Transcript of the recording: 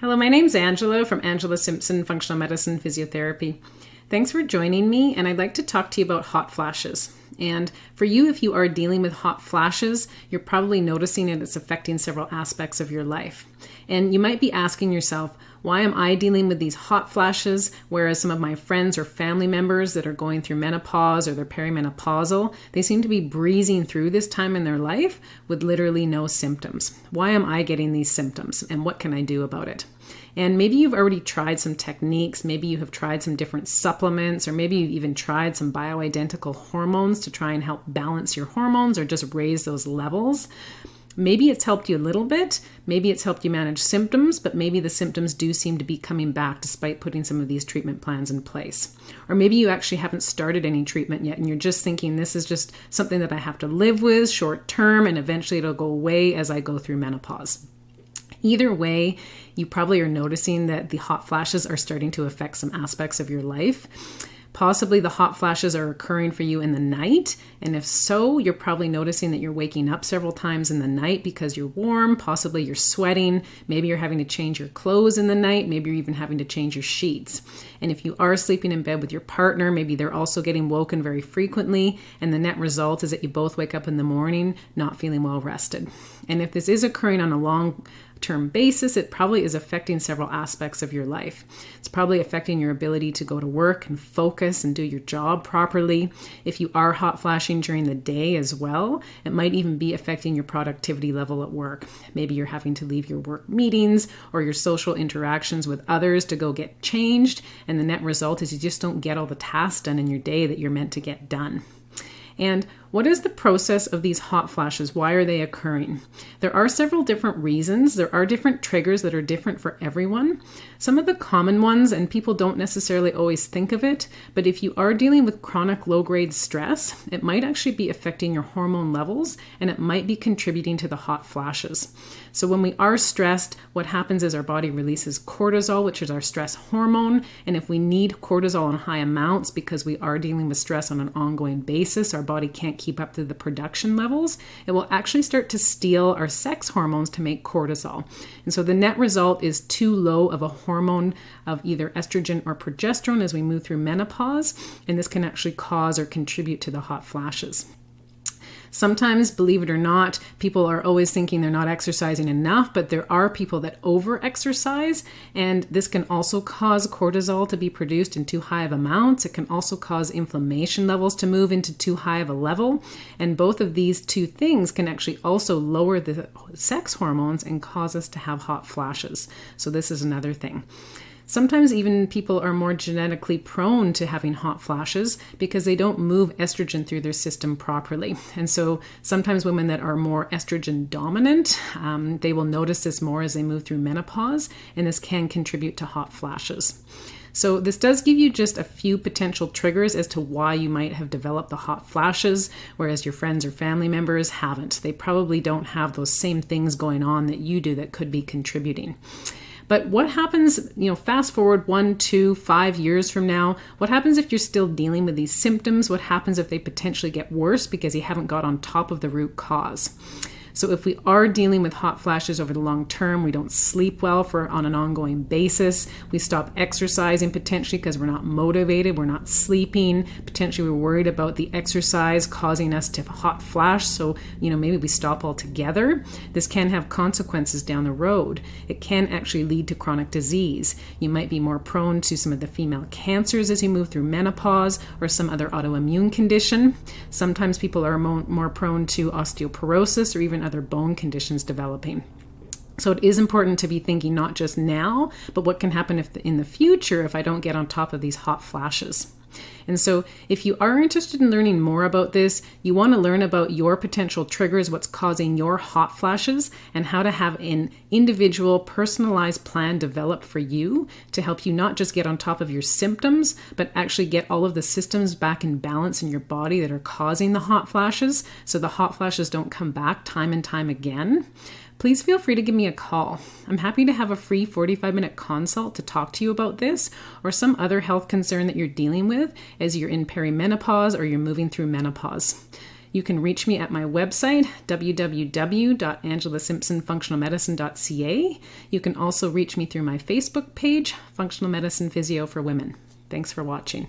Hello, my name's Angela from Angela Simpson Functional Medicine Physiotherapy. Thanks for joining me, and I'd like to talk to you about hot flashes. And for you, if you are dealing with hot flashes, you're probably noticing it. It's affecting several aspects of your life. And you might be asking yourself, why am I dealing with these hot flashes, whereas some of my friends or family members that are going through menopause or they're perimenopausal, they seem to be breezing through this time in their life with literally no symptoms. Why am I getting these symptoms, and what can I do about it? And maybe you've already tried some techniques, maybe you have tried some different supplements, or maybe you've even tried some bioidentical hormones to try and help balance your hormones or just raise those levels. Maybe it's helped you a little bit, maybe it's helped you manage symptoms, but maybe the symptoms do seem to be coming back despite putting some of these treatment plans in place. Or maybe you actually haven't started any treatment yet and you're just thinking this is just something that I have to live with short term and eventually it'll go away as I go through menopause. Either way, you probably are noticing that the hot flashes are starting to affect some aspects of your life. Possibly the hot flashes are occurring for you in the night, and if so, you're probably noticing that you're waking up several times in the night because you're warm, possibly you're sweating, maybe you're having to change your clothes in the night, maybe you're even having to change your sheets. And if you are sleeping in bed with your partner, maybe they're also getting woken very frequently, and the net result is that you both wake up in the morning not feeling well rested. And if this is occurring on a long-term basis, it probably is affecting several aspects of your life. It's probably affecting your ability to go to work and focus and do your job properly. If you are hot flashing during the day as well, it might even be affecting your productivity level at work. Maybe you're having to leave your work meetings or your social interactions with others to go get changed, and the net result is you just don't get all the tasks done in your day that you're meant to get done. And what is the process of these hot flashes? Why are they occurring? There are several different reasons. There are different triggers that are different for everyone. Some of the common ones, and people don't necessarily always think of it, but if you are dealing with chronic low-grade stress, it might actually be affecting your hormone levels, and it might be contributing to the hot flashes. So when we are stressed, what happens is our body releases cortisol, which is our stress hormone, and if we need cortisol in high amounts because we are dealing with stress on an ongoing basis, our body can't keep up to the production levels, it will actually start to steal our sex hormones to make cortisol. And so the net result is too low of a hormone of either estrogen or progesterone as we move through menopause, and this can actually cause or contribute to the hot flashes. Sometimes, believe it or not, people are always thinking they're not exercising enough, but there are people that over-exercise, and this can also cause cortisol to be produced in too high of amounts. It can also cause inflammation levels to move into too high of a level, and both of these two things can actually also lower the sex hormones and cause us to have hot flashes. So this is another thing. Sometimes even people are more genetically prone to having hot flashes because they don't move estrogen through their system properly. And so sometimes women that are more estrogen dominant, they will notice this more as they move through menopause, and this can contribute to hot flashes. So this does give you just a few potential triggers as to why you might have developed the hot flashes, whereas your friends or family members haven't. They probably don't have those same things going on that you do that could be contributing. But what happens, fast forward 1, 2, 5 years from now, what happens if you're still dealing with these symptoms? What happens if they potentially get worse because you haven't got on top of the root cause? So if we are dealing with hot flashes over the long term, we don't sleep well on an ongoing basis, we stop exercising potentially because we're not motivated, we're not sleeping, potentially we're worried about the exercise causing us to hot flash, so maybe we stop altogether. This can have consequences down the road. It can actually lead to chronic disease. You might be more prone to some of the female cancers as you move through menopause or some other autoimmune condition. Sometimes people are more prone to osteoporosis or even other bone conditions developing. So it is important to be thinking not just now, but what can happen in the future if I don't get on top of these hot flashes. And so if you are interested in learning more about this, you want to learn about your potential triggers, what's causing your hot flashes, and how to have an individual personalized plan developed for you to help you not just get on top of your symptoms, but actually get all of the systems back in balance in your body that are causing the hot flashes so the hot flashes don't come back time and time again. Please feel free to give me a call. I'm happy to have a free 45-minute consult to talk to you about this or some other health concern that you're dealing with as you're in perimenopause or you're moving through menopause. You can reach me at my website, www.angelasimpsonfunctionalmedicine.ca. You can also reach me through my Facebook page, Functional Medicine Physio for Women. Thanks for watching.